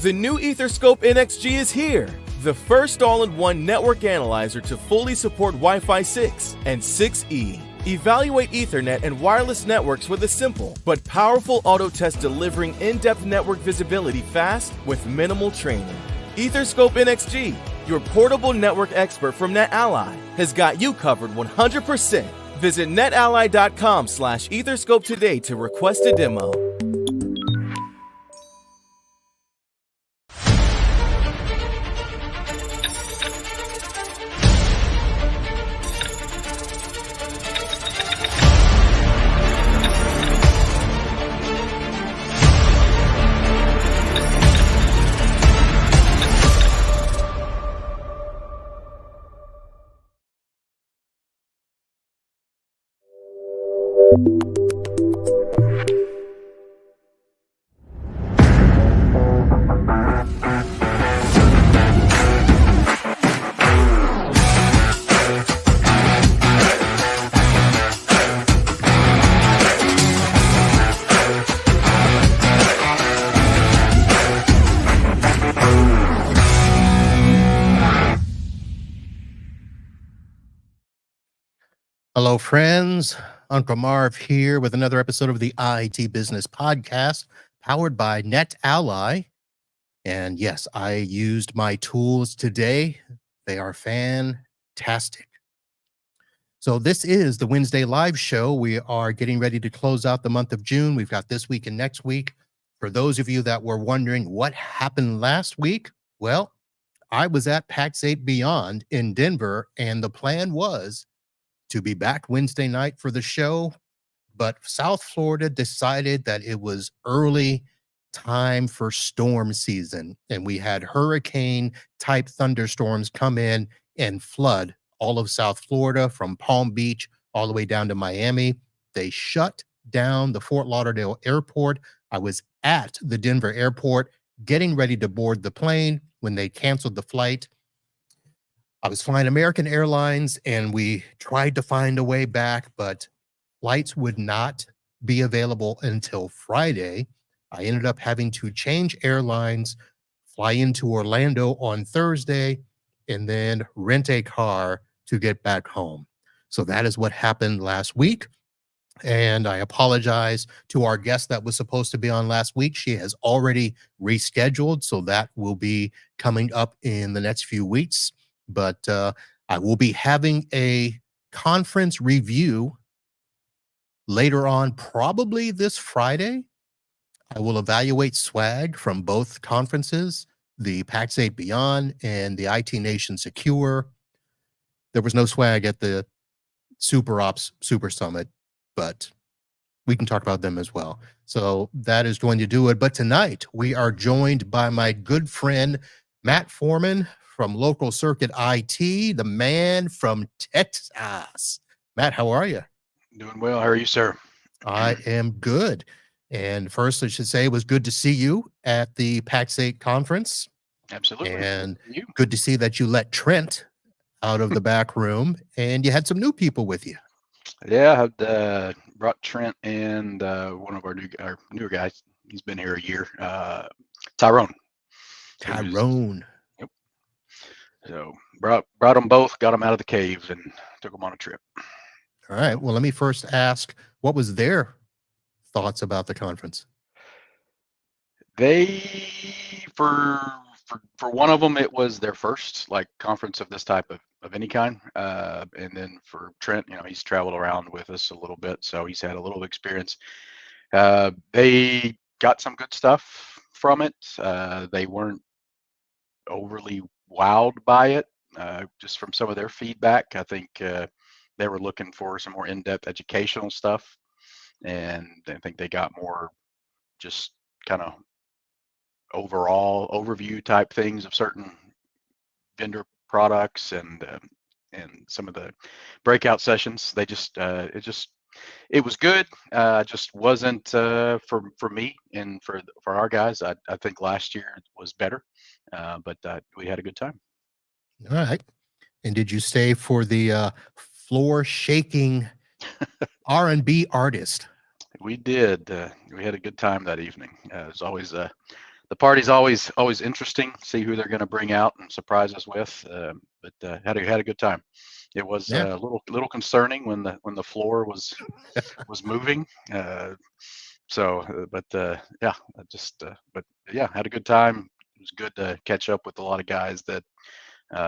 The new Etherscope NXG is here, the first all-in-one network analyzer to fully support Wi-Fi 6 and 6E. Evaluate Ethernet and wireless networks with a simple but powerful auto test delivering in-depth network visibility fast with minimal training. Etherscope NXG, your portable network expert from NetAlly, has got you covered 100%. Visit netally.com/Etherscope today to request a demo. Hello, friends. Uncle Marv here with another episode of the IT Business Podcast, powered by NetAlly. And yes, I used my tools today. They are fantastic. So this is the Wednesday live show. We are getting ready to close out the month of June. We've got this week and next week. For those of you that were wondering what happened last week, well, I was at PAX 8 Beyond in Denver, and the plan was to be back Wednesday night for the show, but South Florida decided that it was early time for storm season, and we had hurricane-type thunderstorms come in and flood all of South Florida from Palm Beach all the way down to Miami. They shut down the Fort Lauderdale airport. I was at the Denver airport getting ready to board the plane when they canceled the flight. I was flying American Airlines, and we tried to find a way back, but flights would not be available until Friday. I ended up having to change airlines, fly into Orlando on Thursday, and then rent a car to get back home. So that is what happened last week. And I apologize to our guest that was supposed to be on last week. She has already rescheduled, so that will be coming up in the next few weeks. But I will be having a conference review later on, probably this Friday. I will evaluate swag from both conferences, the PAX 8 Beyond and the IT Nation Secure. There was no swag at the Super Ops Super Summit, but we can talk about them as well. So that is going to do it. But tonight we are joined by my good friend, Matt Forman, from Local Circuit IT, the man from Texas. Matt, how are you? Doing well. How are you, sir? I am good. And first, I should say it was good to see you at the PAX 8 conference. Absolutely. And good to see that you let Trent out of the back room, and you had some new people with you. Yeah, I brought Trent and one of our newer guys. He's been here a year. Tyrone. Yep. So brought them both, got them out of the cave, and took them on a trip. All right. Well, let me first ask, what was their thoughts about the conference? They, for one of them, it was their first conference of this type of any kind. And then for Trent, he's traveled around with us a little bit, so he's had a little experience. They got some good stuff from it. They weren't overly wowed by it, just from some of their feedback. I think they were looking for some more in-depth educational stuff, and I think they got more just kind of overall overview type things of certain vendor products and some of the breakout sessions. They just it was good. Just wasn't for me and for our guys. I think last year was better, but we had a good time. All right. And did you stay for the floor shaking R&B artist? We did. We had a good time that evening. It was always the the party's always interesting. See who they're going to bring out and surprise us with. But had a good time. It was Yeah. a little concerning when the floor was moving. But yeah, but yeah, had a good time. It was good to catch up with a lot of guys that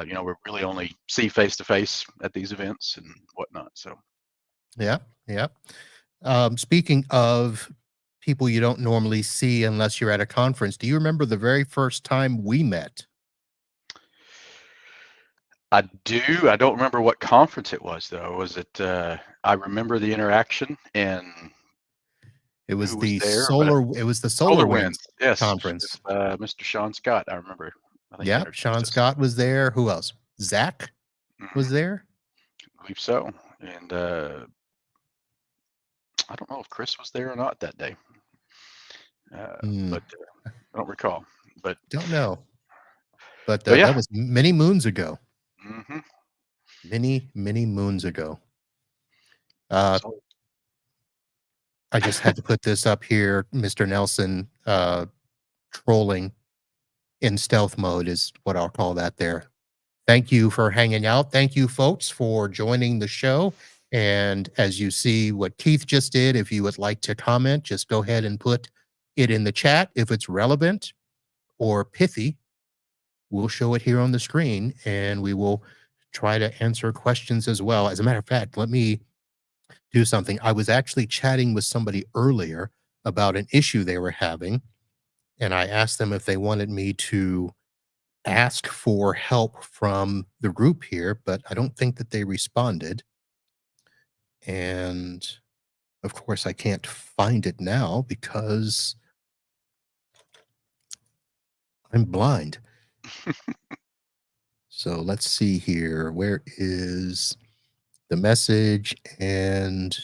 we really only see face to face at these events and whatnot. So Yeah. Yeah. Speaking of people you don't normally see unless you're at a conference, do you remember the very first time we met? I do. I don't remember what conference it was though. Was it? I remember the interaction and It was who was the there, but Solar Solar Winds Winds. Yes, conference. with Mr. Sean Scott. I remember. I think he Yeah, introduced Sean us. Scott was there. Who else? Zach was there. I believe so. And I don't know if Chris was there or not that day, but I don't recall. But Don't know. But yeah. that was many moons ago. Mm-hmm. Many moons ago. So, I just had to put this up here. Mr. Nelson trolling in stealth mode is what I'll call that there. Thank you for hanging out. Thank you, folks, for joining the show. And as you see what Keith just did, if you would like to comment, just go ahead and put it in the chat. If it's relevant or pithy, we'll show it here on the screen and we will try to answer questions as well. As a matter of fact, let me do something. I was actually chatting with somebody earlier about an issue they were having, and I asked them if they wanted me to ask for help from the group here, but I don't think that they responded. And of course, I can't find it now because I'm blind. So let's see here. Where is the message? And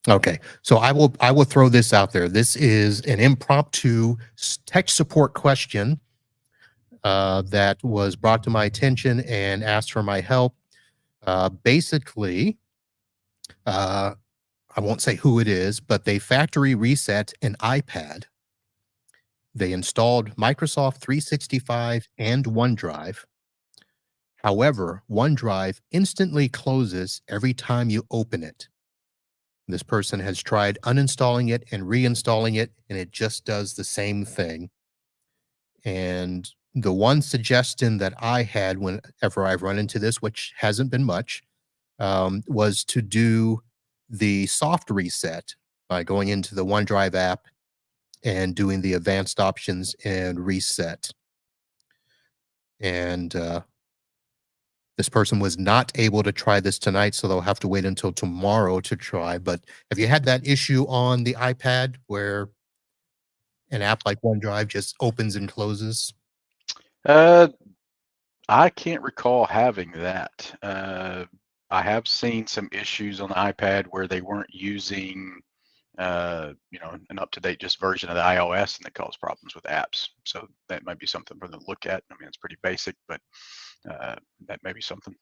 okay, so I will throw this out there. This is an impromptu tech support question that was brought to my attention and asked for my help. Basically, I won't say who it is, but they factory reset an iPad. They installed Microsoft 365 and OneDrive. However, OneDrive instantly closes every time you open it. This person has tried uninstalling it and reinstalling it, and it just does the same thing. And the one suggestion that I had whenever I've run into this, which hasn't been much, was to do the soft reset by going into the OneDrive app and doing the advanced options and reset. And this person was not able to try this tonight, so they'll have to wait until tomorrow to try. But have you had that issue on the iPad where an app like OneDrive just opens and closes? I can't recall having that. I have seen some issues on the iPad where they weren't using, an up-to-date just version of the iOS, and it caused problems with apps. So that might be something for them to look at. I mean, it's pretty basic, but that may be something.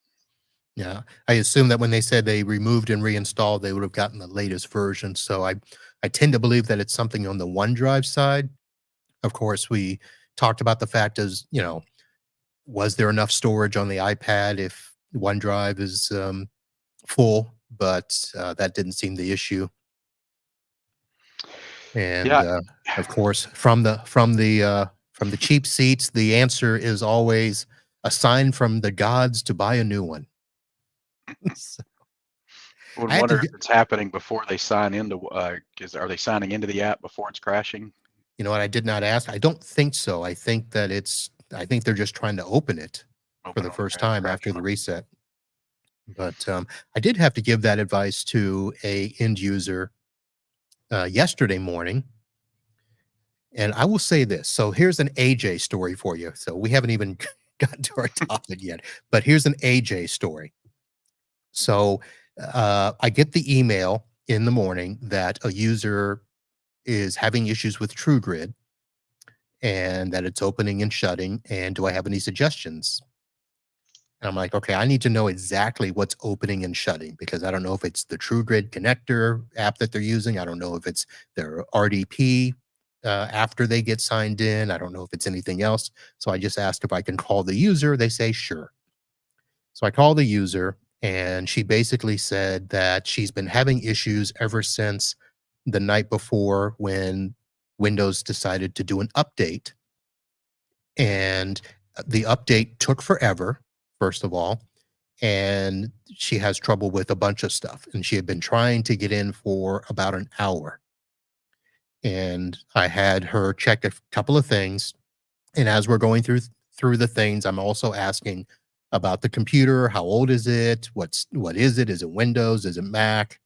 Yeah, I assume that when they said they removed and reinstalled, they would have gotten the latest version. So I tend to believe that it's something on the OneDrive side. Of course, we talked about the fact as, was there enough storage on the iPad if OneDrive is full? But that didn't seem the issue. And Yeah. of course, from the cheap seats, the answer is always a sign from the gods to buy a new one. So, I would I had wonder to, if it's happening before they sign into. Are they signing into the app before it's crashing? you know what? I did not ask. I don't think so. I think they're just trying to open it for the first time after the reset. But I did have to give that advice to a end user yesterday morning. And I will say this. So here's an AJ story for you. So we haven't even gotten to our topic yet, but here's an AJ story. So I get the email in the morning that a user is having issues with TrueGrid and that it's opening and shutting. And do I have any suggestions? And I'm like, okay, I need to know exactly what's opening and shutting because I don't know if it's the TrueGrid connector app that they're using. I don't know if it's their RDP after they get signed in. I don't know if it's anything else. So I just asked if I can call the user. They say, sure. So I call the user, and she basically said that she's been having issues ever since the night before when Windows decided to do an update. And the update took forever, first of all, and she has trouble with a bunch of stuff. And she had been trying to get in for about an hour. And I had her check a couple of things. And as we're going through the things, I'm also asking about the computer. How old is it? What is it? Is it Windows? Is it Mac?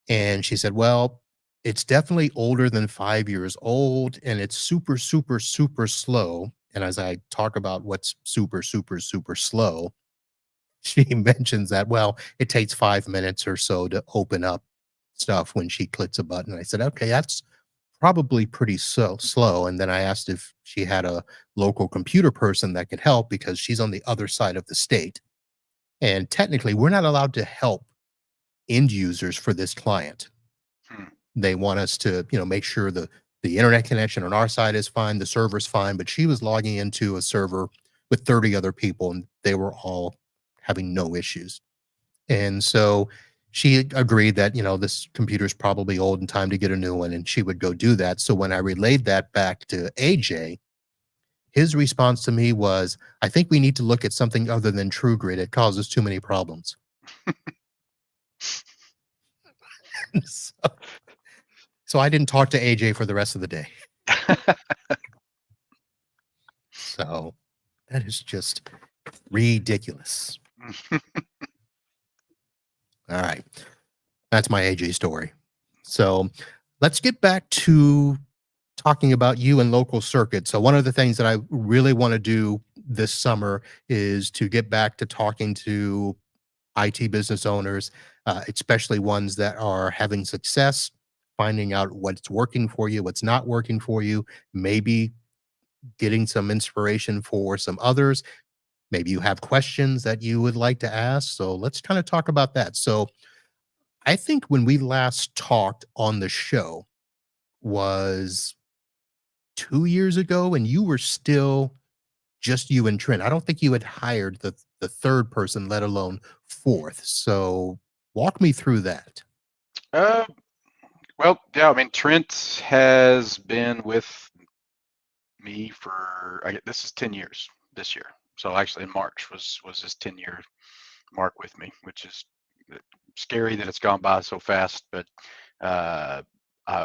And she said, well, it's definitely older than 5 years old, and it's super, super, super slow. And as I talk about what's super, super, super slow, she mentions that, well, it takes 5 minutes or so to open up stuff when she clicks a button. I said, okay, that's probably pretty slow. And then I asked if she had a local computer person that could help because she's on the other side of the state. And technically, we're not allowed to help end users for this client. Hmm. They want us to, make sure the internet connection on our side is fine, the server's fine. But she was logging into a server with 30 other people, and they were all having no issues. And so she agreed that, this computer's probably old and time to get a new one, and she would go do that. So when I relayed that back to AJ, his response to me was, I think we need to look at something other than TrueGrid. It causes too many problems. so, so I didn't talk to AJ for the rest of the day. So that is just ridiculous. All right. That's my AJ story. So let's get back to talking about you and local circuits. So one of the things that I really want to do this summer is to get back to talking to IT business owners, especially ones that are having success, finding out what's working for you, what's not working for you, maybe getting some inspiration for some others. Maybe you have questions that you would like to ask. So let's kind of talk about that. So I think when we last talked on the show was 2 years ago, and you were still just you and Trent. I don't think you had hired the third person, let alone fourth. So walk me through that. uh, well, yeah, I mean, Trent has been with me for this is 10 years this year. So actually, in March was his 10-year mark with me, which is scary that it's gone by so fast. But uh,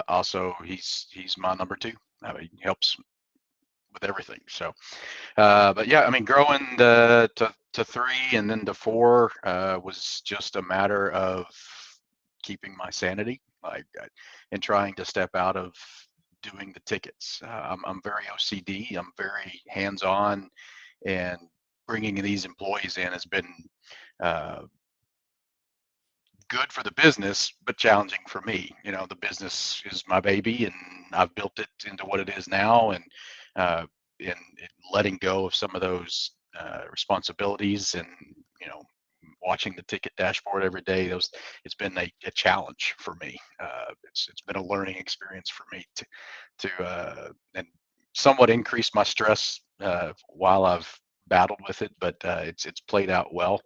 also, he's my number two. He helps with everything. So, but yeah, I mean, growing to three and then to four was just a matter of keeping my sanity, and trying to step out of doing the tickets. I'm very OCD. I'm very hands-on, and bringing these employees in has been uh, good for the business, but challenging for me. The business is my baby, and I've built it into what it is now, uh, and letting go of some of those responsibilities, and you know, watching the ticket dashboard every day. It's been a challenge for me. It's been a learning experience for me to and somewhat increase my stress while I've battled with it, but it's played out well.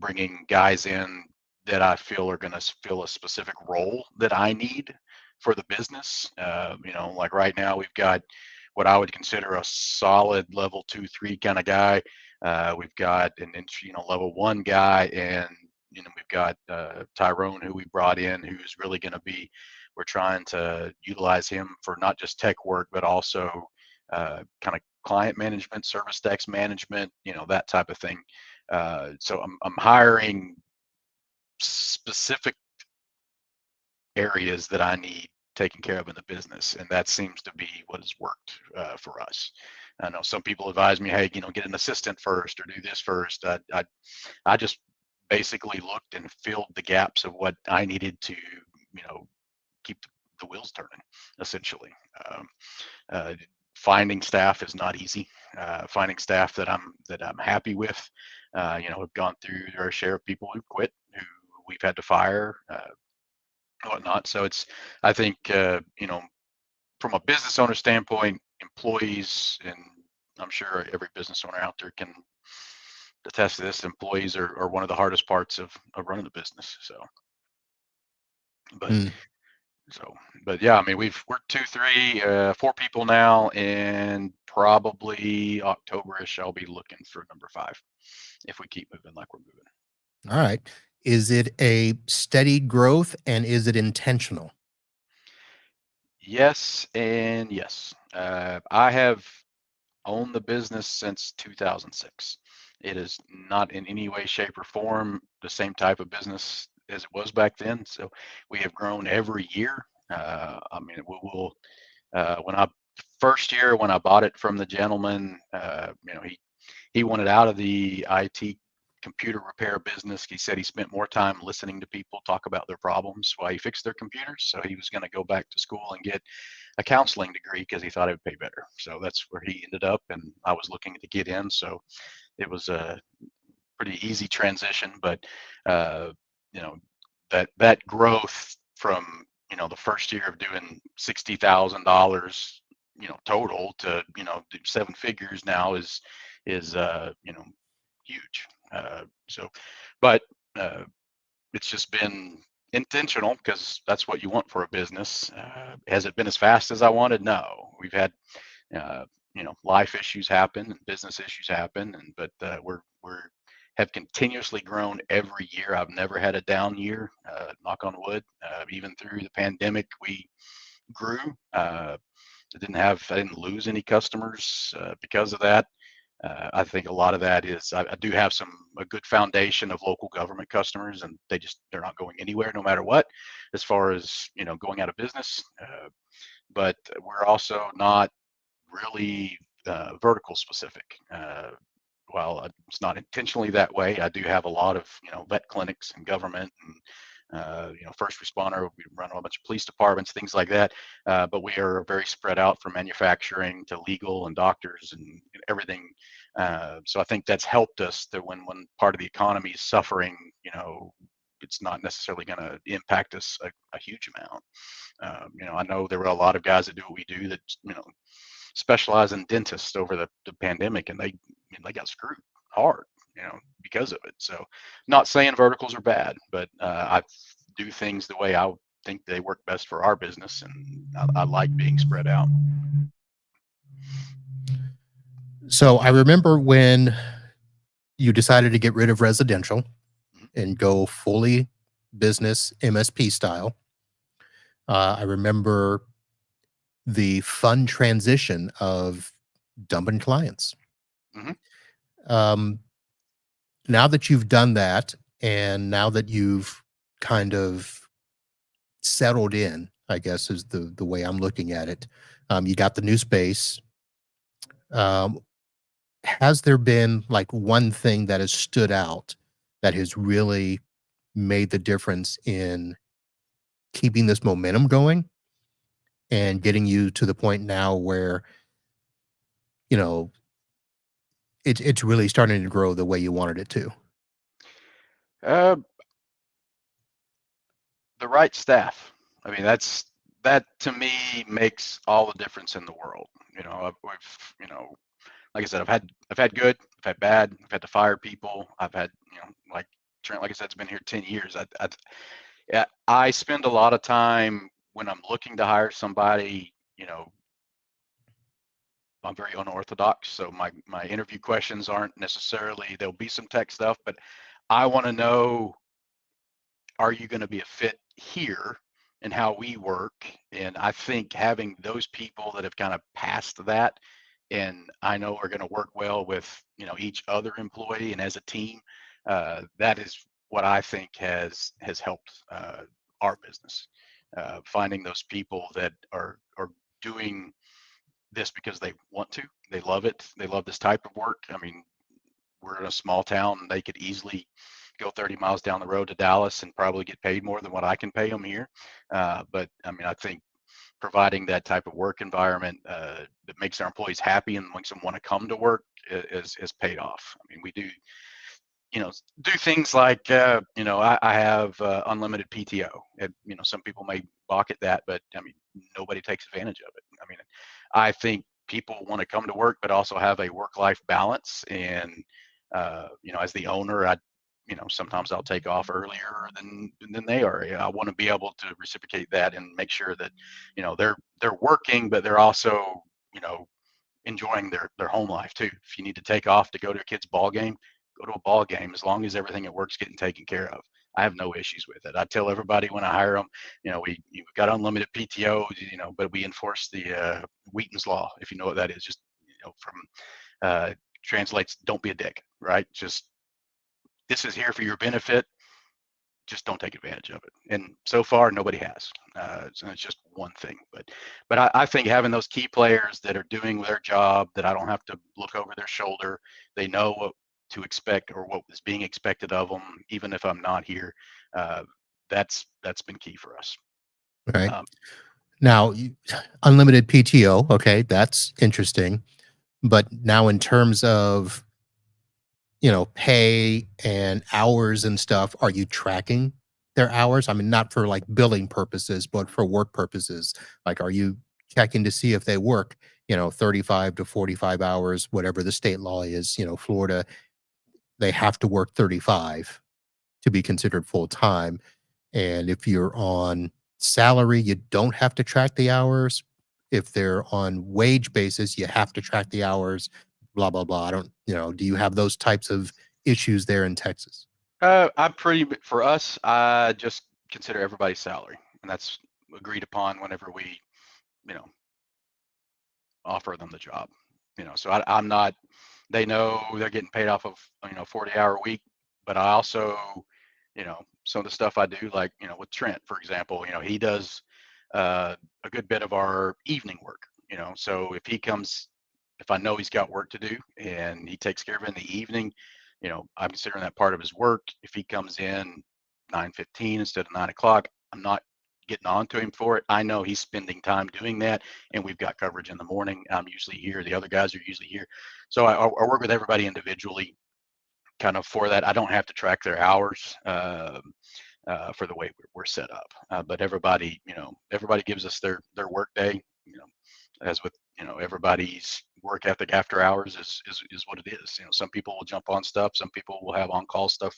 Bringing guys in that I feel are going to fill a specific role that I need for the business. Like right now we've got what I would consider a solid level 2, 3 kind of guy. We've got an level 1 guy, and we've got Tyrone, who we brought in, who's really going to be. We're trying to utilize him for not just tech work, but also kind of client management, service desk management, that type of thing. So I'm hiring specific areas that I need taken care of in the business, and that seems to be what has worked for us. I know some people advise me, hey, get an assistant first or do this first. I just basically looked and filled the gaps of what I needed to, keep the wheels turning, essentially. finding staff is not easy. Finding staff that I'm happy with, have gone through our share of people who quit, who we've had to fire, whatnot. So I think, from a business owner standpoint, employees, and I'm sure every business owner out there can attest to this, employees are one of the hardest parts of running the business. But Mm. So, but yeah, I mean, we're two, three, 4 people now, and probably October-ish, I'll be looking for number 5 if we keep moving like we're moving. All right. Is it a steady growth and is it intentional? Yes, and yes. I have owned the business since 2006. It is not in any way, shape, or form the same type of business as it was back then. So we have grown every year. I mean, we will. When I first year when I bought it from the gentleman, he wanted out of the IT computer repair business. He said he spent more time listening to people talk about their problems while he fixed their computers. So he was going to go back to school and get a counseling degree because he thought it would pay better. So that's where he ended up, and I was looking to get in. So it was a pretty easy transition, but uh, you know that growth from the first year of doing $60,000 total to do 7 figures now is huge. So, but it's just been intentional because that's what you want for a business. Has it been as fast as I wanted? No. We've had life issues happen and business issues happen, but we're have continuously grown every year. I've never had a down year, knock on wood. Even through the pandemic, we grew. I didn't lose any customers because of that. I think a lot of that is I do have a good foundation of local government customers, and they're not going anywhere no matter what, as far as going out of business. But we're also not really vertical specific. While it's not intentionally that way, I do have a lot of vet clinics and government and first responder. We run a bunch of police departments, things like that. But we are very spread out from manufacturing to legal and doctors and everything. So I think that's helped us that when part of the economy is suffering, it's not necessarily going to impact us a huge amount. I know there were a lot of guys that do what we do that specialize in dentists over the pandemic, and they got screwed hard, because of it. So, not saying verticals are bad, but I do things the way I think they work best for our business, and I like being spread out. So I remember when you decided to get rid of residential Mhm. and go fully business MSP style. I remember the fun transition of dumping clients. Mhm. Um, Now that you've done that, and now that you've kind of settled in, I guess is the way I'm looking at it. You got the new space. Um, has there been like one thing that has stood out that has really made the difference in keeping this momentum going and getting you to the point now where you know it's really starting to grow the way you wanted it to? Uh, the right staff. I mean, that to me makes all the difference in the world. We've like I said, I've had good, I've had bad, I've had to fire people. I've had like Trent, like I said, it's been here 10 years. Yeah, I spend a lot of time when I'm looking to hire somebody. I'm very unorthodox, so my interview questions aren't necessarily. There'll be some tech stuff, but I want to know, are you going to be a fit here and how we work? And I think having those people that have kind of passed that, and I know are going to work well with each other employee and as a team, that is what I think has helped our business. Finding those people that are doing this because they want to, they love it, they love this type of work. I mean, we're in a small town, and they could easily go 30 miles down the road to Dallas and probably get paid more than what I can pay them here. But I mean, I think providing that type of work environment that makes our employees happy and makes them want to come to work is paid off. I mean, we do, do things like, I have unlimited PTO. Some people may balk at that, but I mean, nobody takes advantage of it. I mean, I think people want to come to work, but also have a work-life balance. And, as the owner, sometimes I'll take off earlier than they are. I want to be able to reciprocate that and make sure that, they're working, but they're also, enjoying their home life too. If you need to take off to go to a kid's ball game, go to a ball game, as long as everything at work's getting taken care of. I have no issues with it. I tell everybody when I hire them, we've got unlimited PTO, but we enforce the Wheaton's law, if you know what that is. Just, from translates, don't be a dick, right? Just, this is here for your benefit. Just don't take advantage of it. And so far, nobody has. So it's just one thing. But I think having those key players that are doing their job, that I don't have to look over their shoulder, they know what to expect or what is being expected of them, even if I'm not here. That's been key for us. Right. Now, unlimited PTO. Okay, that's interesting. But now, in terms of pay and hours and stuff, are you tracking their hours? I mean, not for like billing purposes, but for work purposes. Like, are you checking to see if they work, 35 to 45 hours, whatever the state law is? Florida, they have to work 35 to be considered full time. And if you're on salary, you don't have to track the hours. If they're on wage basis, you have to track the hours, blah, blah, blah. I don't, do you have those types of issues there in Texas? For us, I just consider everybody's salary, and that's agreed upon whenever we, offer them the job. So I'm not, they know they're getting paid off of, 40-hour week, but I also, some of the stuff I do, like, with Trent, for example, he does a good bit of our evening work, so if I know he's got work to do and he takes care of it in the evening, I'm considering that part of his work. If he comes in 9:15 instead of 9 o'clock, I'm not getting on to him for it. I know he's spending time doing that, and we've got coverage in the morning. I'm usually here. The other guys are usually here. So I work with everybody individually kind of for that. I don't have to track their hours for the way we're set up. But everybody gives us their work day, as with, everybody's work ethic after hours is what it is. Some people will jump on stuff. Some people will have on-call stuff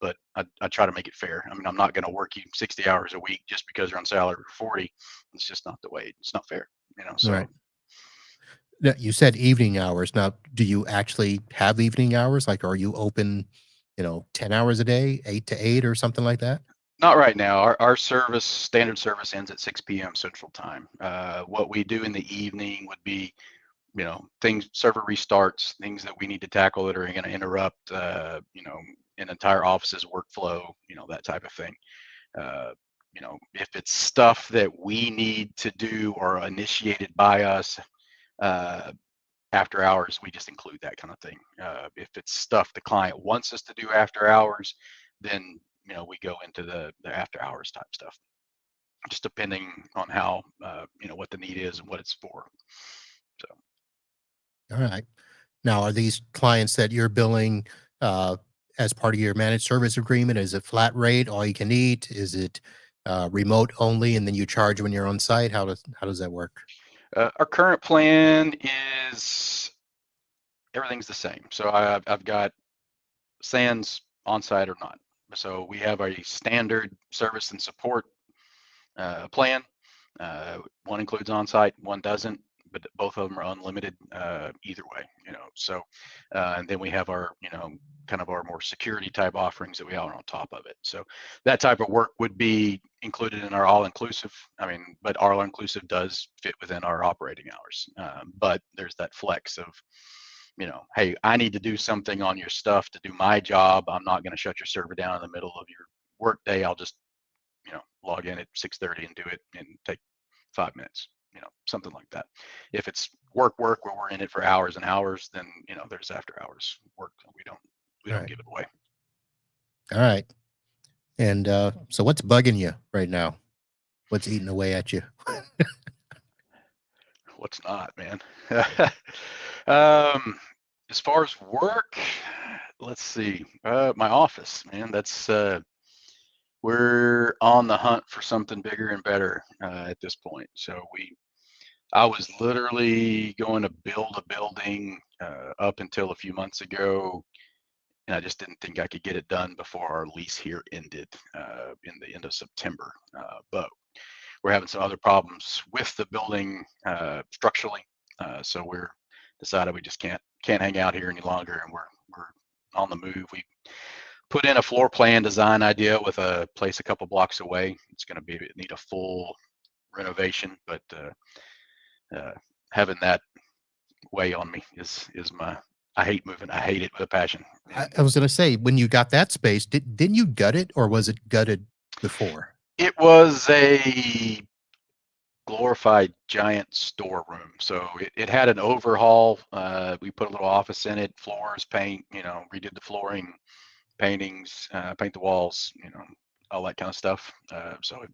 but I try to make it fair. I mean, I'm not going to work you 60 hours a week just because you're on salary for 40. It's just not the way. It's not fair, so. Right. Now, you said evening hours. Now, do you actually have evening hours? Like, are you open, 10 hours a day, 8 to 8 or something like that? Not right now. Our standard service ends at 6 p.m. Central Time. What we do in the evening would be, server restarts, things that we need to tackle that are going to interrupt, an entire office's workflow, that type of thing. If it's stuff that we need to do or initiated by us after hours, we just include that kind of thing. If it's stuff the client wants us to do after hours, then we go into the after hours type stuff, just depending on how what the need is and what it's for. So. All right. Now, are these clients that you're billing as part of your managed service agreement? Is it flat rate, all you can eat? Is it remote only, and then you charge when you're on site? How does that work? Our current plan is everything's the same. So I've got sans on site or not. So we have a standard service and support plan. One includes on site, one doesn't, but both of them are unlimited either way. So and then we have our kind of our more security type offerings that we have on top of it. So that type of work would be included in our all-inclusive. I mean, but our all-inclusive does fit within our operating hours. But there's that flex of, hey, I need to do something on your stuff to do my job. I'm not going to shut your server down in the middle of your work day. I'll just, log in at 6:30 and do it and take 5 minutes, something like that. If it's work where we're in it for hours and hours, then, there's after hours work. We don't give it away. All right. And so what's bugging you right now? What's eating away at you? What's not, man? As far as work, let's see. My office, man. That's we're on the hunt for something bigger and better at this point. So I was literally going to build a building up until a few months ago, and I just didn't think I could get it done before our lease here ended in the end of September. But we're having some other problems with the building structurally, so we're decided we just can't hang out here any longer, and we're on the move. We put in a floor plan design idea with a place a couple blocks away. It's going to need a full renovation, but having that weigh on me is my. I hate moving. I hate it with a passion. I was going to say, when you got that space, didn't you gut it, or was it gutted before? It was a glorified giant storeroom. So it had an overhaul. We put a little office in it, floors, paint, redid the flooring, paintings, paint the walls, all that kind of stuff. So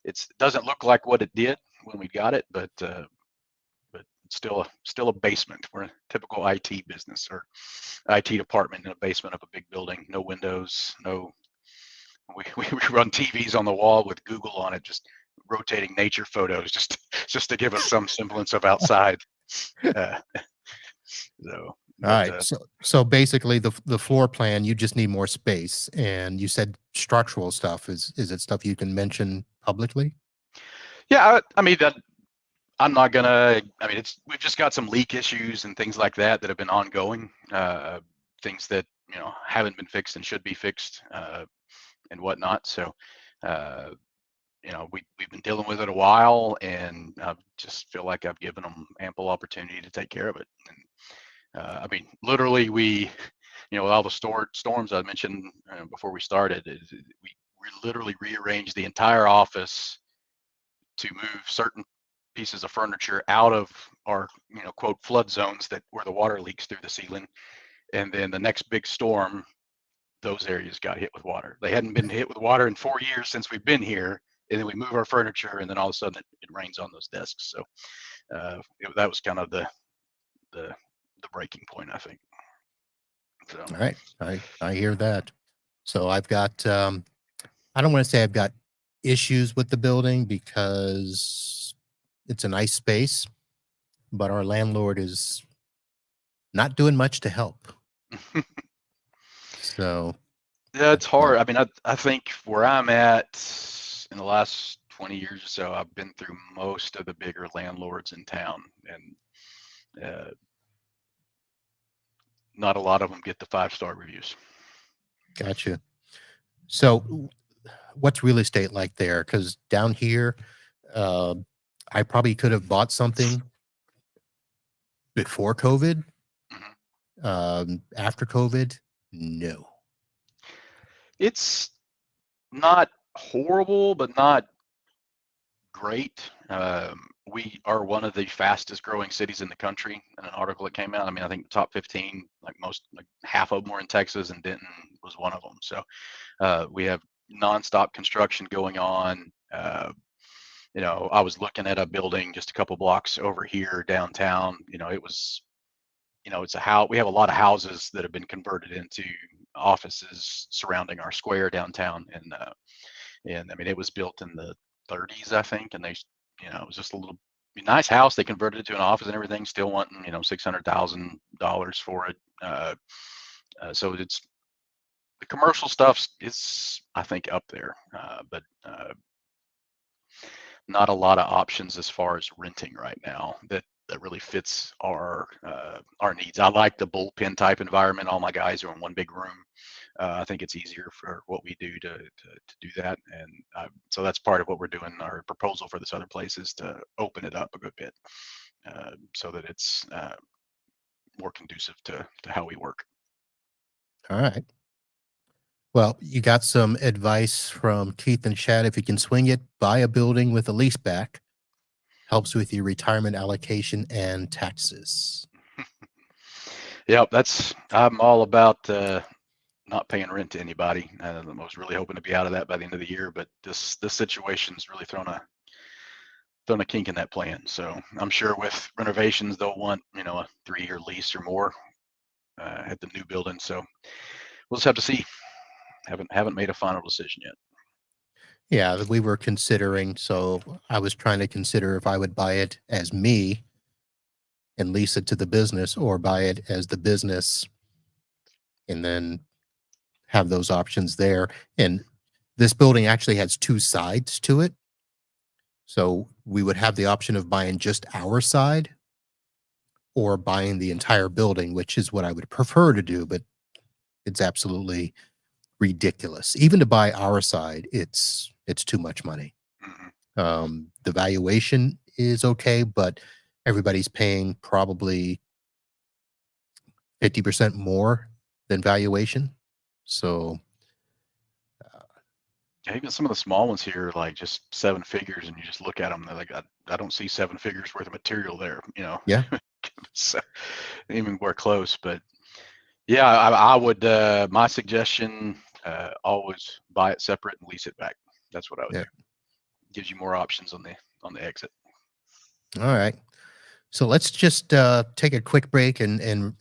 it doesn't look like what it did when we got it, but still a basement. We're a typical IT business or IT department in a basement of a big building. No windows, no. We run TVs on the wall with Google on it, just rotating nature photos, just to give us some semblance of outside. So, all right. So basically, the floor plan, you just need more space, and you said structural stuff. Is it stuff you can mention publicly? Yeah, I mean that. I'm not gonna. I mean, we've just got some leak issues and things like that have been ongoing. Things that haven't been fixed and should be fixed and whatnot. So, we've been dealing with it a while, and I just feel like I've given them ample opportunity to take care of it. And I mean, literally, with all the storms I mentioned before we started, we literally rearranged the entire office to move certain pieces of furniture out of our quote flood zones where the water leaks through the ceiling, and then the next big storm, those areas got hit with water. They hadn't been hit with water in 4 years since we've been here, and then we move our furniture, and then all of a sudden it rains on those desks. So that was kind of the breaking point, I think. So. All right, I hear that. So I've got I don't want to say I've got issues with the building because it's a nice space, but our landlord is not doing much to help. So yeah, it's hard. I mean, I think where I'm at in the last 20 years or so, I've been through most of the bigger landlords in town, and not a lot of them get the 5-star reviews. Gotcha. So what's real estate like there? Because down here, I probably could have bought something before COVID. Mm-hmm. After COVID, no. It's not horrible, but not great. We are one of the fastest growing cities in the country in an article that came out. I mean, I think the top 15, like half of them were in Texas, and Denton was one of them. So we have nonstop construction going on. I was looking at a building just a couple blocks over here downtown. It was, it's a house. We have a lot of houses that have been converted into offices surrounding our square downtown, and I mean, it was built in the 30s, I think, and they, it was just a little nice house. They converted it to an office and everything, still wanting, $600,000 for it. So it's the commercial stuff is, I think, up there, but not a lot of options as far as renting right now that really fits our needs. I like the bullpen type environment. All my guys are in one big room. I think it's easier for what we do to do that, and so that's part of what we're doing. Our proposal for this other place is to open it up a good bit, so that it's more conducive to how we work. All right. Well, you got some advice from Keith and Chad. If you can swing it, buy a building with a lease back. Helps with your retirement allocation and taxes. Yep, I'm all about not paying rent to anybody. I was really hoping to be out of that by the end of the year, but this situation's really thrown thrown a kink in that plan. So I'm sure with renovations, they'll want, a 3-year lease or more at the new building. So we'll just have to see. Haven't made a final decision yet. Yeah, we were considering. So I was trying to consider if I would buy it as me and lease it to the business, or buy it as the business and then have those options there. And this building actually has two sides to it. So we would have the option of buying just our side or buying the entire building, which is what I would prefer to do, but it's absolutely ridiculous. Even to buy our side, it's too much money. The valuation is okay, but everybody's paying probably 50% more than valuation. So Yeah, even some of the small ones here, like just 7 figures, and you just look at them, they're like, I don't see 7 figures worth of material there, yeah, so even we're close. But yeah, I would, my suggestion, always buy it separate and lease it back. That's what I would yeah. do. Gives you more options on the exit. All right. So let's just take a quick break and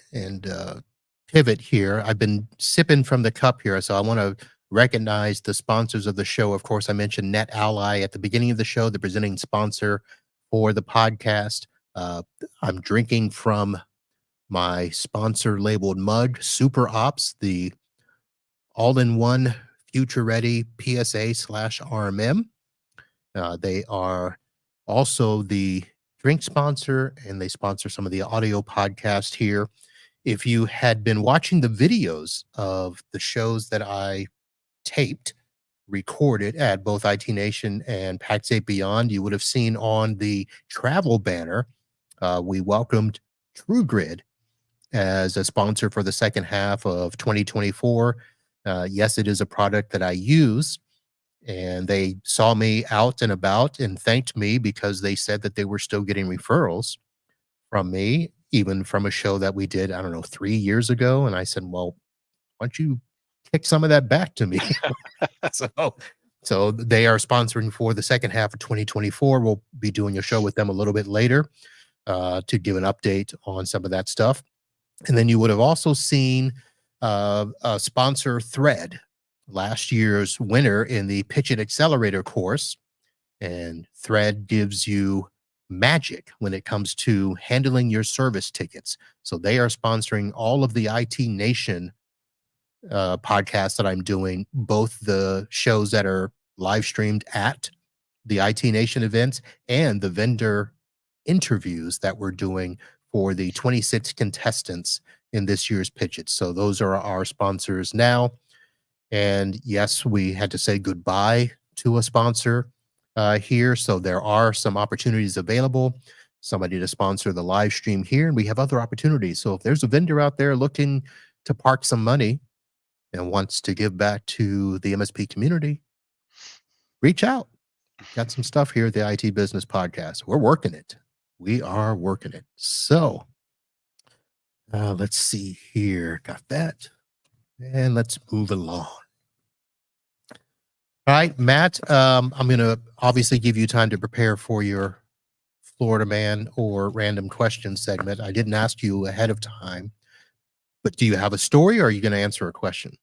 pivot here. I've been sipping from the cup here, so I want to recognize the sponsors of the show. Of course, I mentioned Net Ally at the beginning of the show, the presenting sponsor for the podcast. I'm drinking from my sponsor labeled mug, Super Ops, the all-in-one future-ready PSA/RMM. They are also the drink sponsor, and they sponsor some of the audio podcast here. If you had been watching the videos of the shows that I taped, recorded at both IT Nation and PAX 8 Beyond, you would have seen on the travel banner, we welcomed TrueGrid as a sponsor for the second half of 2024. Yes, it is a product that I use, and they saw me out and about and thanked me because they said that they were still getting referrals from me, even from a show that we did, I don't know, 3 years ago. And I said, well, why don't you kick some of that back to me? so, so they are sponsoring for the second half of 2024. We'll be doing a show with them a little bit later to give an update on some of that stuff. And then you would have also seen a sponsor Thread, last year's winner in the Pitch It Accelerator course. And Thread gives you magic when it comes to handling your service tickets. So they are sponsoring all of the IT Nation podcasts that I'm doing, both the shows that are live streamed at the IT Nation events and the vendor interviews that we're doing for the 26 contestants in this year's Pitch It. So those are our sponsors now. And yes, we had to say goodbye to a sponsor here. So there are some opportunities available. Somebody to sponsor the live stream here, and we have other opportunities. So if there's a vendor out there looking to park some money and wants to give back to the MSP community, reach out. Got some stuff here at the IT Business Podcast. We're working it. We are working it. So let's see here. Got that. And let's move along. All right, Matt, I'm going to obviously give you time to prepare for your Florida Man or random question segment. I didn't ask you ahead of time, but do you have a story, or are you going to answer a question?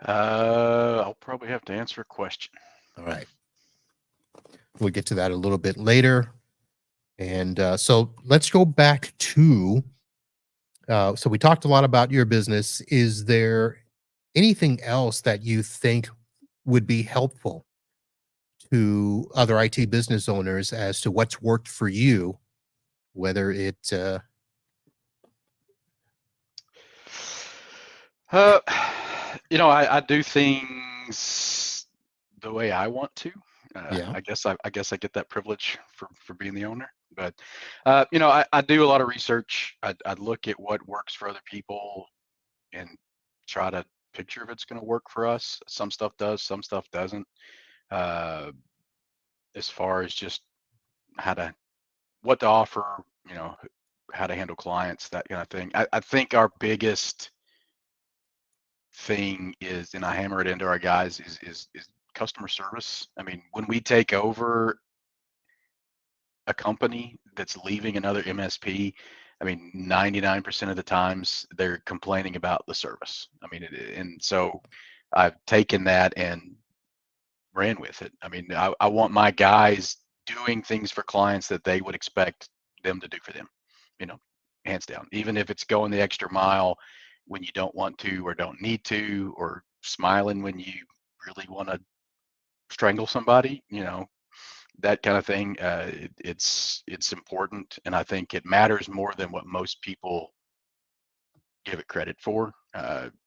I'll probably have to answer a question. All right. We'll get to that a little bit later. And so let's go back to, so we talked a lot about your business. Is there anything else that you think would be helpful to other IT business owners as to what's worked for you, whether it I do things the way I want to. yeah, I guess I get that privilege for being the owner. But I do a lot of research. I look at what works for other people and try to picture if it's going to work for us. Some stuff does, some stuff doesn't. As far as just what to offer, how to handle clients, that kind of thing. I think our biggest thing is, and I hammer it into our guys, is customer service. I mean, when we take over, a company that's leaving another MSP, I mean, 99% of the times they're complaining about the service. I mean, and so I've taken that and ran with it. I mean, I want my guys doing things for clients that they would expect them to do for them, you know, hands down. Even if it's going the extra mile when you don't want to or don't need to, or smiling when you really want to strangle somebody, that kind of thing. It's important, and I think it matters more than what most people give it credit for,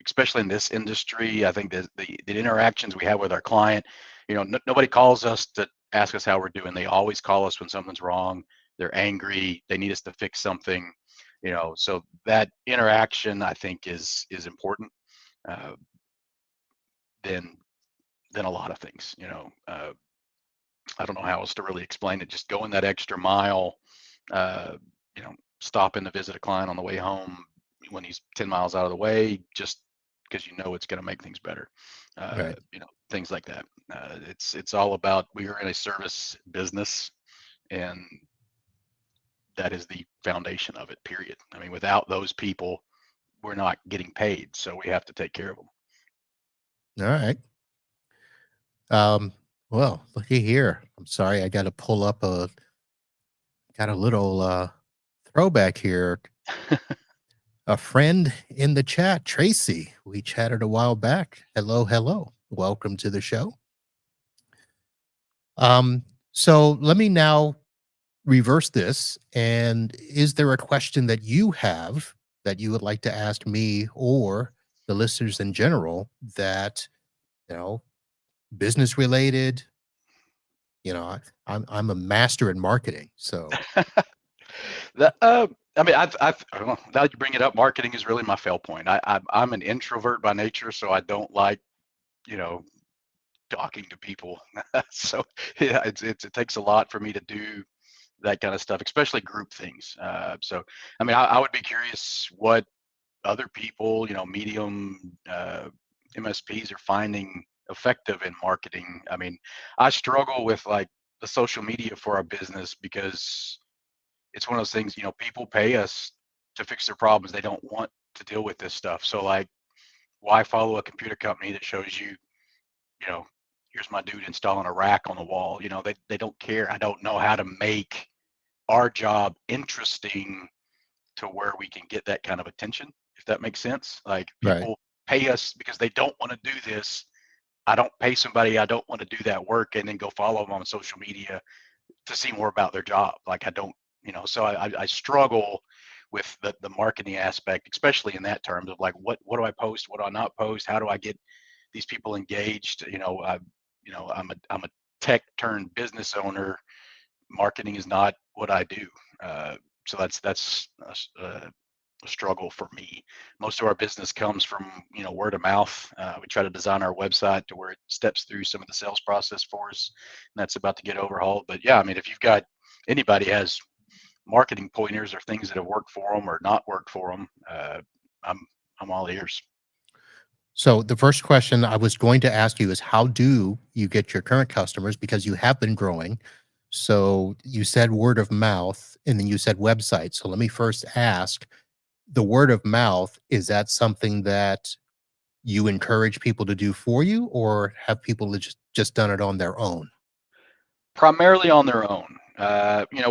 especially in this industry. I think the interactions we have with our client, nobody calls us to ask us how we're doing. They always call us when something's wrong. They're angry. They need us to fix something. So that interaction, I think, is important, uh, than a lot of things. I don't know how else to really explain it. Just going that extra mile, uh, stopping to visit a client on the way home when he's 10 miles out of the way, just because it's going to make things better. Right. Things like that. It's all about, we are in a service business, and that is the foundation of it, period. I mean, without those people, we're not getting paid, so we have to take care of them. All right. Well, looky here. I'm sorry, I got to pull up got a little throwback here. A friend in the chat, Tracy. We chatted a while back. Hello, hello. Welcome to the show. So let me now reverse this. And is there a question that you have that you would like to ask me or the listeners in general that, business related? I'm a master in marketing, so I mean, I don't know, now you bring it up, marketing is really my fail point. I'm an introvert by nature, so I don't like, talking to people. So yeah, it takes a lot for me to do that kind of stuff, especially group things. So I mean, I would be curious what other people, medium MSPs are finding effective in marketing. I mean, I struggle with like the social media for our business because it's one of those things, people pay us to fix their problems. They don't want to deal with this stuff. So like, why follow a computer company that shows you, you know, here's my dude installing a rack on the wall. They don't care. I don't know how to make our job interesting to where we can get that kind of attention, if that makes sense. Like, right. people pay us because they don't want to do this. I don't pay somebody I don't want to do that work and then go follow them on social media to see more about their job. Like, I don't, so I struggle with the marketing aspect, especially in that terms of like, what do I post? What do I not post? How do I get these people engaged? I'm a tech turned business owner. Marketing is not what I do. So that's a struggle for me. Most of our business comes from word of mouth. We try to design our website to where it steps through some of the sales process for us, and that's about to get overhauled. But yeah, I mean, if you've got anybody has marketing pointers or things that have worked for them or not worked for them, I'm all ears. So the first question I was going to ask you is, how do you get your current customers? Because you have been growing. So you said word of mouth, and then you said website. So let me first ask, the word of mouth, is that something that you encourage people to do for you, or have people just done it on their own? Primarily on their own.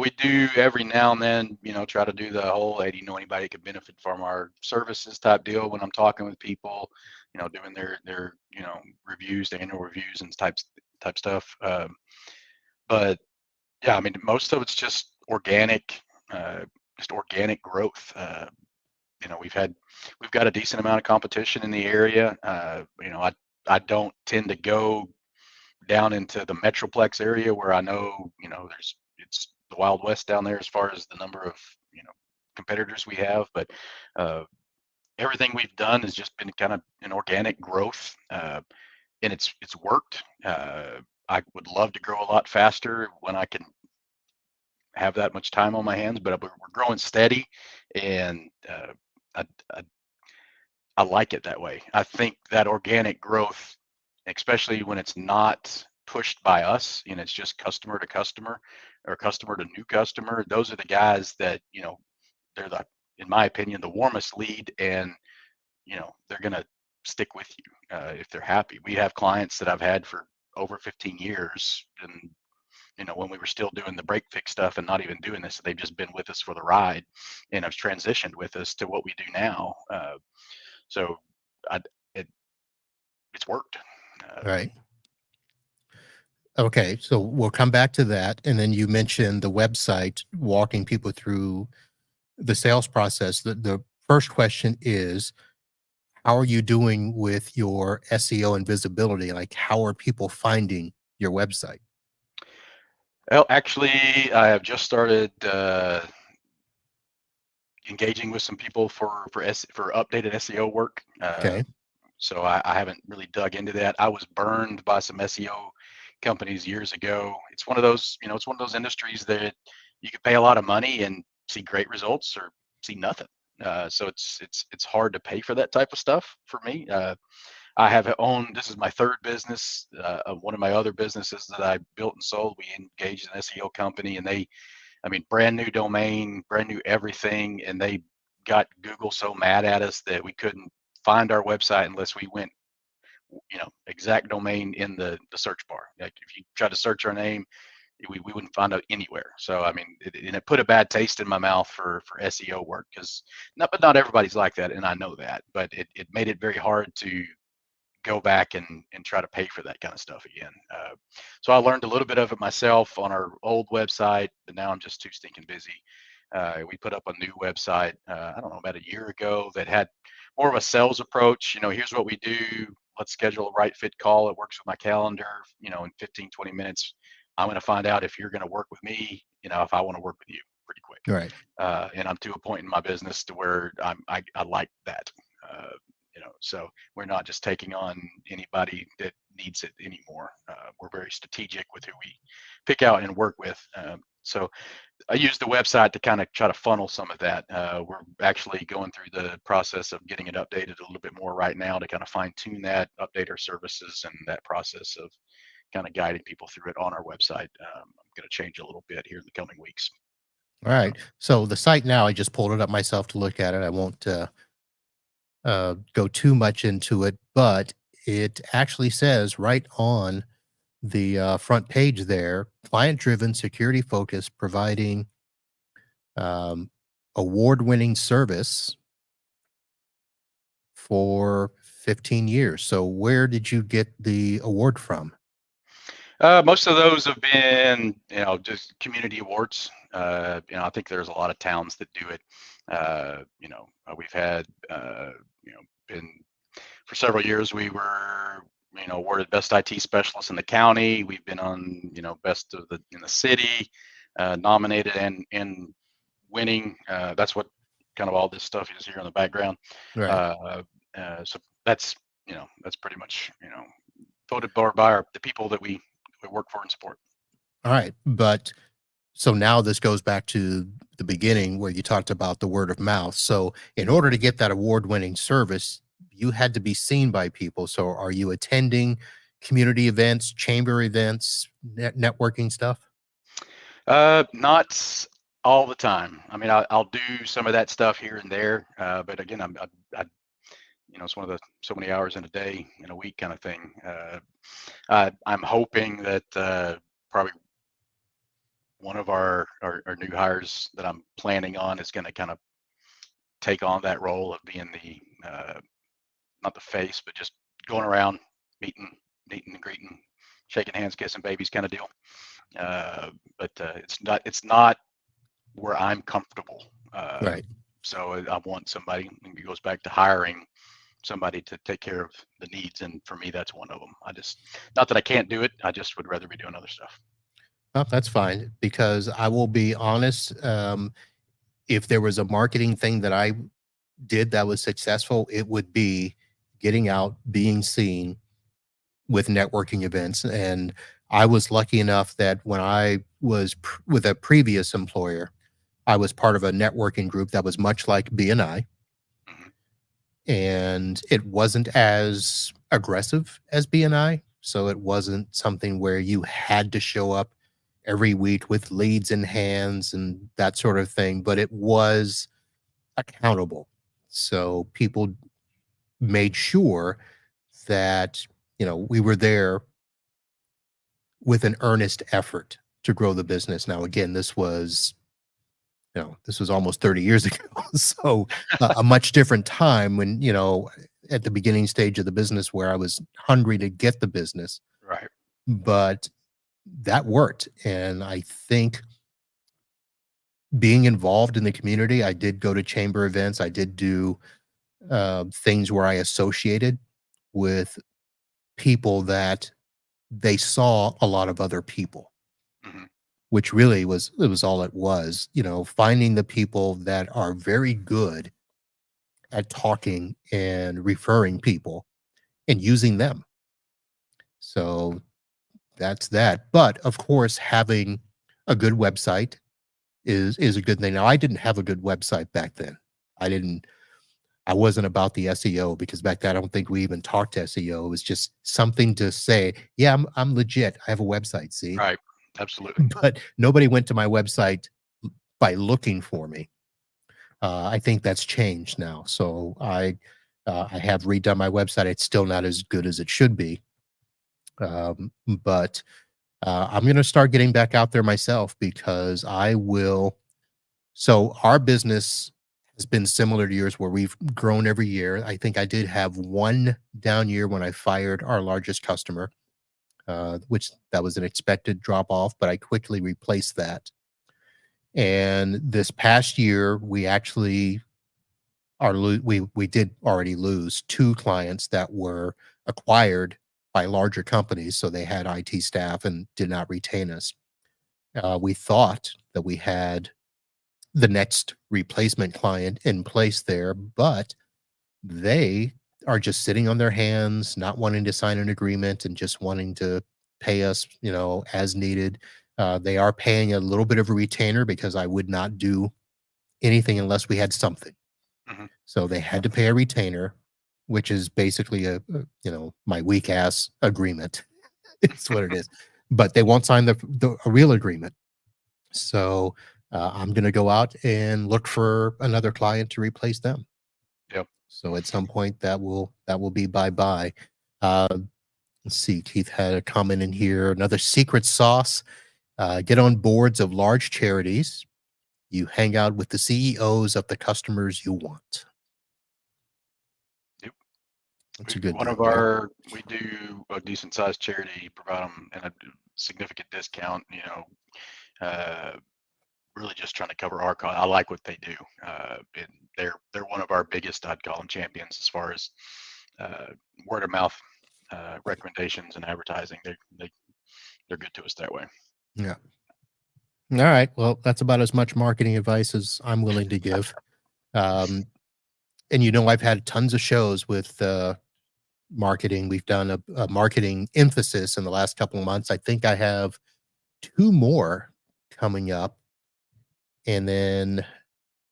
We do every now and then, try to do the whole, hey, do you know anybody could benefit from our services type deal when I'm talking with people, doing their reviews, the annual reviews and type stuff. But yeah, I mean, most of it's just organic growth. We've got a decent amount of competition in the area. I don't tend to go down into the Metroplex area where I know, it's the Wild West down there as far as the number of, competitors we have. But everything we've done has just been kind of an organic growth, and it's worked. I would love to grow a lot faster when I can have that much time on my hands, but we're growing steady, and I, I I like it that way. I think that organic growth, especially when it's not pushed by us and it's just customer to customer or customer to new customer, those are the guys that, they're in my opinion, the warmest lead, and they're gonna stick with you if they're happy. We have clients that I've had for over 15 years, and when we were still doing the break fix stuff and not even doing this, they've just been with us for the ride and have transitioned with us to what we do now. So I, it, it's worked. Right. Okay, so we'll come back to that. And then you mentioned the website, walking people through the sales process. The first question is, how are you doing with your SEO and visibility? Like, how are people finding your website? Well, actually, I have just started engaging with some people for updated SEO work. Okay. So I haven't really dug into that. I was burned by some SEO companies years ago. It's one of those, it's one of those industries that you could pay a lot of money and see great results or see nothing. So it's hard to pay for that type of stuff for me. I have owned, this is my third business. One of my other businesses that I built and sold, we engaged an SEO company, and brand new domain, brand new everything. And they got Google so mad at us that we couldn't find our website unless we went, exact domain in the search bar. Like if you try to search our name, we wouldn't find out anywhere. So, it put a bad taste in my mouth for SEO work, because not everybody's like that. And I know that, but it made it very hard to go back and try to pay for that kind of stuff again. So I learned a little bit of it myself on our old website, but now I'm just too stinking busy. We put up a new website, I don't know, about a year ago, that had more of a sales approach. Here's what we do. Let's schedule a right fit call. It works with my calendar. In 15, 20 minutes, I'm going to find out if you're going to work with me, if I want to work with you pretty quick. Right. And I'm to a point in my business to where I like that. So we're not just taking on anybody that needs it anymore. We're very strategic with who we pick out and work with. So I use the website to kind of try to funnel some of that. We're actually going through the process of getting it updated a little bit more right now to kind of fine tune that, update our services, and that process of kind of guiding people through it on our website. I'm going to change a little bit here in the coming weeks. All right. So the site now, I just pulled it up myself to look at it. I won't go too much into it, but it actually says right on the front page there, client-driven, security-focused, providing award-winning service for 15 years. So where did you get the award from? Most of those have been, just community awards. I think there's a lot of towns that do it. We've had, been for several years, we were, awarded best IT specialist in the county. We've been on, best of in the city, nominated and winning. That's what kind of all this stuff is here in the background. Right. So that's, that's pretty much, voted by the people that we work for and support. All right. But so now this goes back to the beginning where you talked about the word of mouth. So in order to get that award-winning service, you had to be seen by people. So are you attending community events, chamber events, networking stuff? Not all the time. I'll do some of that stuff here and there, but again, it's one of the so many hours in a day, in a week kind of thing. I'm hoping that probably one of our new hires that I'm planning on is going to kind of take on that role of being the not the face, but just going around meeting and greeting, shaking hands, kissing babies kind of deal. But it's not where I'm comfortable. Right. So I want somebody, and it goes back to hiring somebody to take care of the needs. And for me, that's one of them. Not that I can't do it. I just would rather be doing other stuff. Well, that's fine, because I will be honest. If there was a marketing thing that I did that was successful, it would be getting out, being seen with networking events. And I was lucky enough that when I was with a previous employer, I was part of a networking group that was much like BNI. Mhm. And it wasn't as aggressive as BNI, So it wasn't something where you had to show up every week with leads in hands and that sort of thing, but it was accountable. So people made sure that, we were there with an earnest effort to grow the business. Now, again, this was almost 30 years ago. So a much different time when, at the beginning stage of the business where I was hungry to get the business, Right. but that worked. And I think being involved in the community, I did go to chamber events. I did do things where I associated with people that they saw a lot of other people, Hmm. which really was all it was, finding the people that are very good at talking and referring people and using them. So that's that. But of course, having a good website is a good thing. Now, I didn't have a good website back then. I wasn't about the SEO because back then I don't think we even talked to SEO. It was just something to say, yeah, I'm legit. I have a website, see? Right. Absolutely. But nobody went to my website by looking for me. I think that's changed now. So I have redone my website. It's still not as good as it should be, but I'm going to start getting back out there myself because I will. So our business has been similar to yours, where we've grown every year. I think I did have one down year when I fired our largest customer, which that was an expected drop off, but I quickly replaced that. And this past year, we actually we did already lose two clients that were acquired by larger companies, so they had IT staff and did not retain us. We thought that we had the next replacement client in place there, but they are just sitting on their hands, not wanting to sign an agreement and just wanting to pay us, as needed. They are paying a little bit of a retainer because I would not do anything unless we had something. Hmm. So they had to pay a retainer, which is basically my weak ass agreement. It's what it is. But they won't sign a real agreement. So I'm going to go out and look for another client to replace them. Yep. So at some point that will be bye bye. Uh, let's see. Keith had a comment in here. Another secret sauce. Get on boards of large charities. You hang out with the CEOs of the customers you want. Yep. That's a good One deal, of right? we do a decent sized charity, provide them at a significant discount. Uh, really just trying to cover our cost. I like what they do, and they're one of our biggest, I'd call them, champions as far as uh, word of mouth recommendations and advertising. They're good to us that way. Yeah. All right. Well, that's about as much marketing advice as I'm willing to give. Um, and I've had tons of shows with marketing. We've done a marketing emphasis in the last couple of months. I think I have two more coming up. And then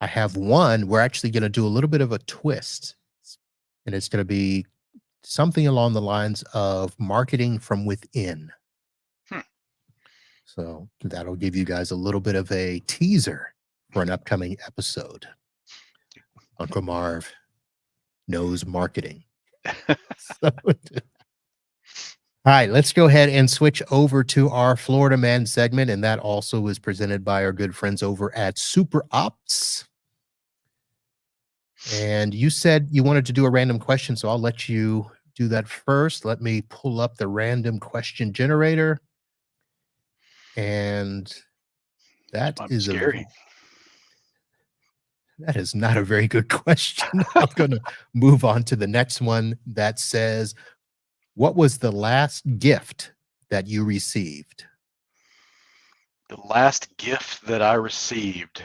I have one, we're actually going to do a little bit of a twist. And it's going to be something along the lines of marketing from within. Hmm. So that'll give you guys a little bit of a teaser for an upcoming episode. Uncle Marv knows marketing. So, all right, let's go ahead and switch over to our Florida Man segment. And that also is presented by our good friends over at Super Ops. And you said you wanted to do a random question, so I'll let you do that first. Let me pull up the random question generator. And This that might be is scary. that is not a very good question. I'm going to move on to the next one that says, what was the last gift that you received? The last gift that I received,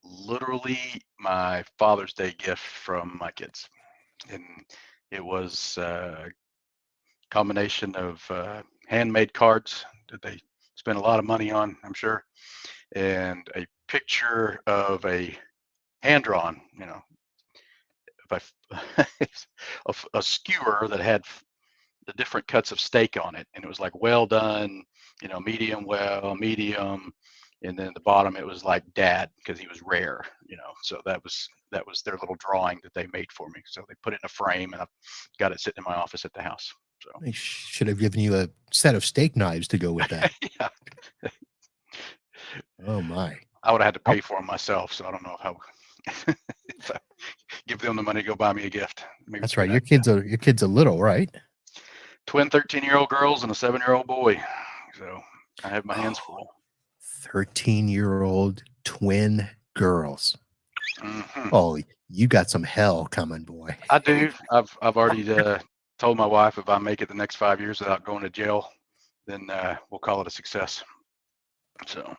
literally my Father's Day gift from my kids, and it was a combination of handmade cards that they spent a lot of money on, I'm sure, and a picture of a hand drawn, of a skewer that had different cuts of steak on it, and it was like well done, medium well, medium, and then at the bottom it was like dad because he was rare, So that was their little drawing that they made for me. So they put it in a frame, and I've got it sitting in my office at the house. So They should have given you a set of steak knives to go with that. yeah, Oh my! I would have had to pay for them myself, so I don't know how. If I give them the money to go buy me a gift. Maybe That's right. Your kids are little, right? twin 13-year-old girls and a 7-year-old boy. So I have my hands full. 13-year-old twin girls. Mm-hmm. Oh, you got some hell coming, boy. I do. I've already told my wife if I make it the next 5 years without going to jail, then we'll call it a success. So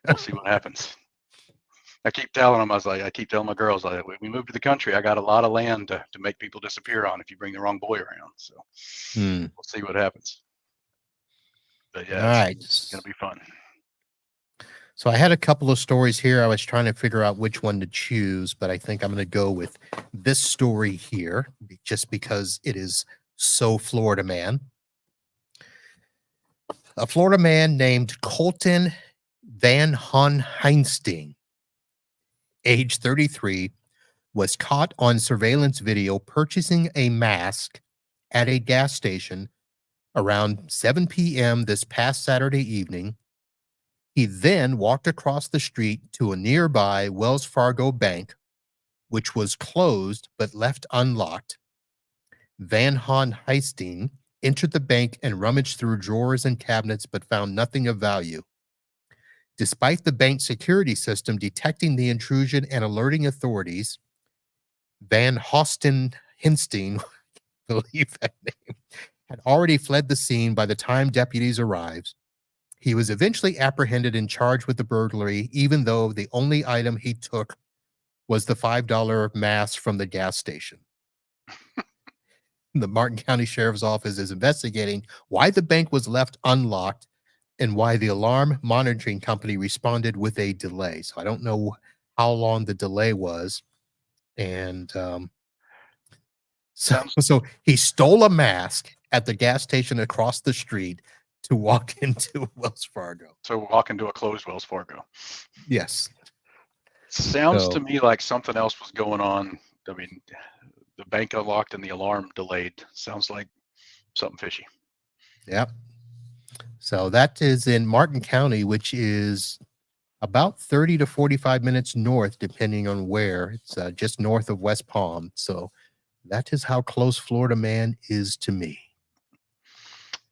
we'll see what happens. I keep telling them, I keep telling my girls, we moved to the country. I got a lot of land to make people disappear on if you bring the wrong boy around. So we'll see what happens. But yeah, it's going to be fun. So I had a couple of stories here. I was trying to figure out which one to choose, but I think I'm going to go with this story here just because it is so Florida man. A Florida man named Colton Van Heinstein, age 33, was caught on surveillance video purchasing a mask at a gas station around 7 p.m. this past Saturday evening. He then walked across the street to a nearby Wells Fargo bank, which was closed but left unlocked. Van Heinstein entered the bank and rummaged through drawers and cabinets but found nothing of value. Despite the bank's security system detecting the intrusion and alerting authorities, Van Heinstein, believe that name, had already fled the scene by the time deputies arrived. He was eventually apprehended and charged with the burglary, even though the only item he took was the $5 mask from the gas station. The Martin County Sheriff's Office is investigating why the bank was left unlocked and why the alarm monitoring company responded with a delay. So I don't know how long the delay was. And so he stole a mask at the gas station across the street to walk into Wells Fargo. So walk into a closed Wells Fargo. Yes. Sounds to me like something else was going on. I mean, the bank unlocked and the alarm delayed. Sounds like something fishy. Yep. So that is in Martin County, which is about 30 to 45 minutes north, depending on where. It's just north of West Palm. So that is how close Florida man is to me.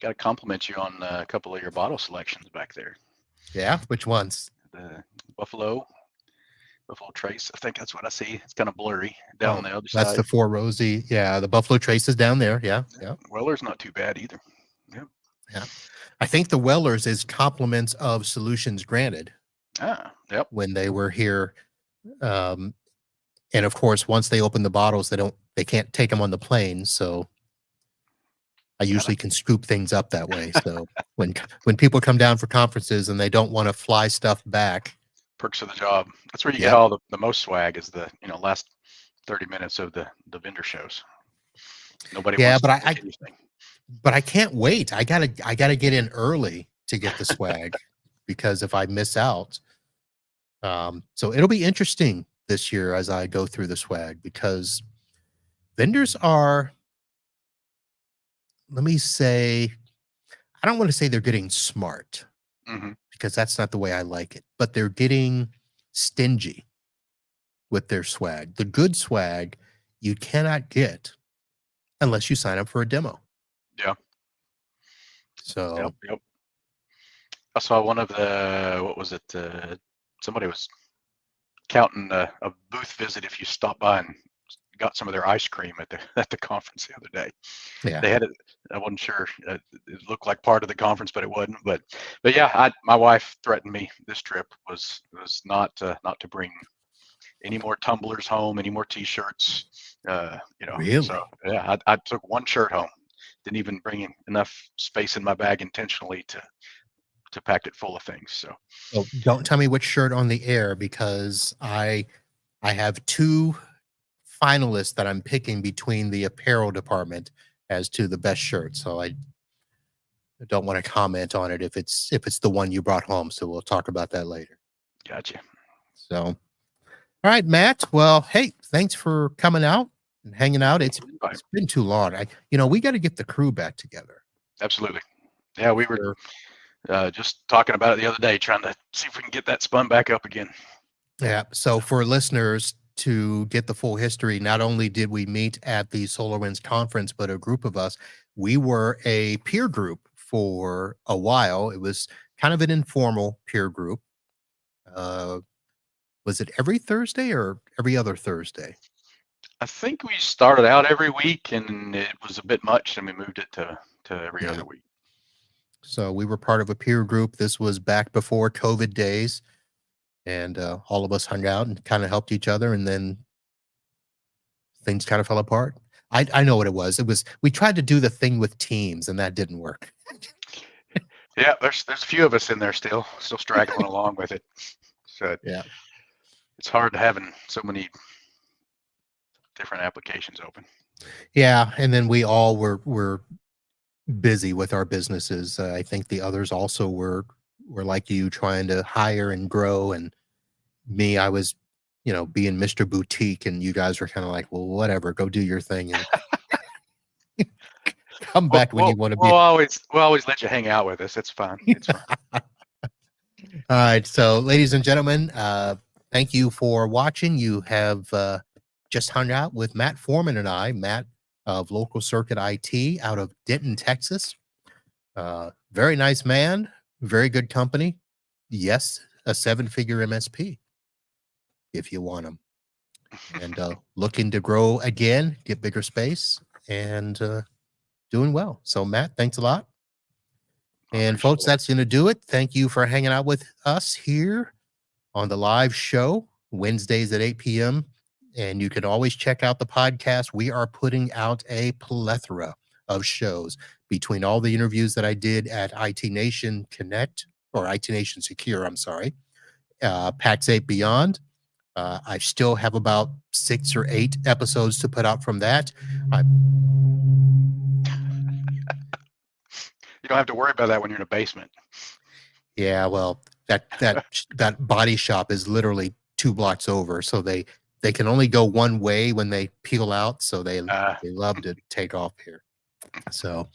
Got to compliment you on a couple of your bottle selections back there. Yeah, which ones? The Buffalo Trace. I think that's what I see. It's kind of blurry down the other side. That's the Four Rosy. Yeah, the Buffalo Trace is down there. Yeah. Weller's not too bad either. Yeah. I think the Weller's is compliments of Solutions Granted. Yep. When they were here. And of course, once they open the bottles, they can't take them on the plane. So I usually can scoop things up that way. So when people come down for conferences and they don't want to fly stuff back. Perks of the job. That's where you get all the most swag is the last 30 minutes of the vendor shows. Nobody wants to take anything. But I can't wait. I gotta get in early to get the swag because if I miss out. So it'll be interesting this year as I go through the swag because vendors are, let me say, I don't want to say they're getting smart because that's not the way I like it, but they're getting stingy with their swag. The good swag you cannot get unless you sign up for a demo. Yeah. So. Yep. I saw one of the, what was it? Somebody was counting a booth visit if you stopped by and got some of their ice cream at the conference the other day. Yeah. They had it. I wasn't sure. It looked like part of the conference, but it wasn't. But yeah, my wife threatened me. This trip was not to bring any more tumblers home, any more T-shirts. Really? So yeah, I took one shirt home. Didn't even bring enough space in my bag intentionally to pack it full of things. So don't tell me which shirt on the air because I have two finalists that I'm picking between the apparel department. as to the best shirt. So I don't want to comment on it if it's the one you brought home. So we'll talk about that later. Gotcha. So, all right, Matt. Well, hey, thanks for coming out and hanging out. It's been too long. We got to get the crew back together. Absolutely. Yeah, we were Sure. just talking about it the other day, trying to see if we can get that spun back up again. Yeah. So for listeners to get the full history, not only did we meet at the SolarWinds conference, but a group of us, we were a peer group for a while. It was kind of an informal peer group. Was it every Thursday or every other Thursday? I think we started out every week, and it was a bit much, and we moved it to every other week. So we were part of a peer group. This was back before COVID days, and all of us hung out and kind of helped each other, and then things kind of fell apart. I know what it was. We tried to do the thing with Teams, and that didn't work. Yeah, there's a few of us in there still straggling along with it. So yeah, it's hard having so many different applications open. Yeah, and then we all were busy with our businesses. I think the others also were like you, trying to hire and grow, and me, I was, being Mr. Boutique, and you guys were kind of like, well, whatever, go do your thing and come back when you want to be. We'll always let you hang out with us. It's fine. It's fine. All right, so ladies and gentlemen, thank you for watching. You have just hung out with Matt Forman and I, Matt of Local Circuit IT out of Denton, Texas. Very nice man, very good company. Yes, a 7-figure MSP if you want them. And looking to grow again, get bigger space, and doing well. So Matt, thanks a lot. And folks, that's going to do it. Thank you for hanging out with us here on the live show, Wednesdays at 8 p.m. And you can always check out the podcast. We are putting out a plethora of shows between all the interviews that I did at IT Nation Connect, or IT Nation Secure, I'm sorry, PAX 8 Beyond. I still have about 6 or 8 episodes to put out from that. You don't have to worry about that when you're in a basement. Yeah, well, that body shop is literally 2 blocks over, so they can only go one way when they peel out, so they love to take off here. So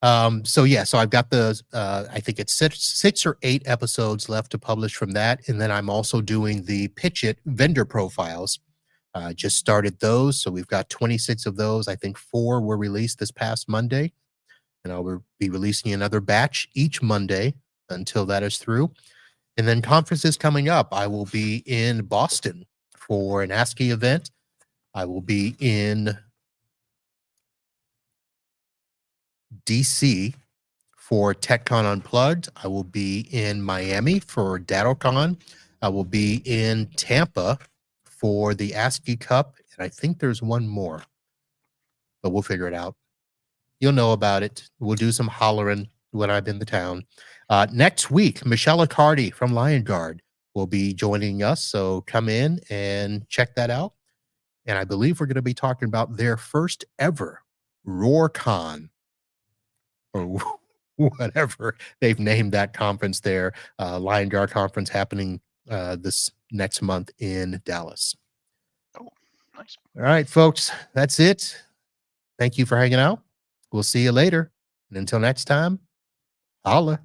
I've got I think it's 6 or 8 episodes left to publish from that, and then I'm also doing the Pitch It vendor profiles. Just started those, so we've got 26 of those. I think 4 were released this past Monday, and I'll be releasing another batch each Monday until that is through. And then conferences coming up. I will be in Boston for an ASCII event. I will be in DC for TechCon Unplugged. I will be in Miami for DattoCon. I will be in Tampa for the ASCII Cup, and I think there's one more, but we'll figure it out. You'll know about it. We'll do some hollering when I'm in the town. Next week, Michelle Accardi from Lion Guard will be joining us, so come in and check that out. And I believe we're going to be talking about their first ever RoarCon, or whatever they've named that conference there, Lion Guard conference happening this next month in Dallas. Oh, nice. All right, folks, that's it. Thank you for hanging out. We'll see you later. And until next time, holla.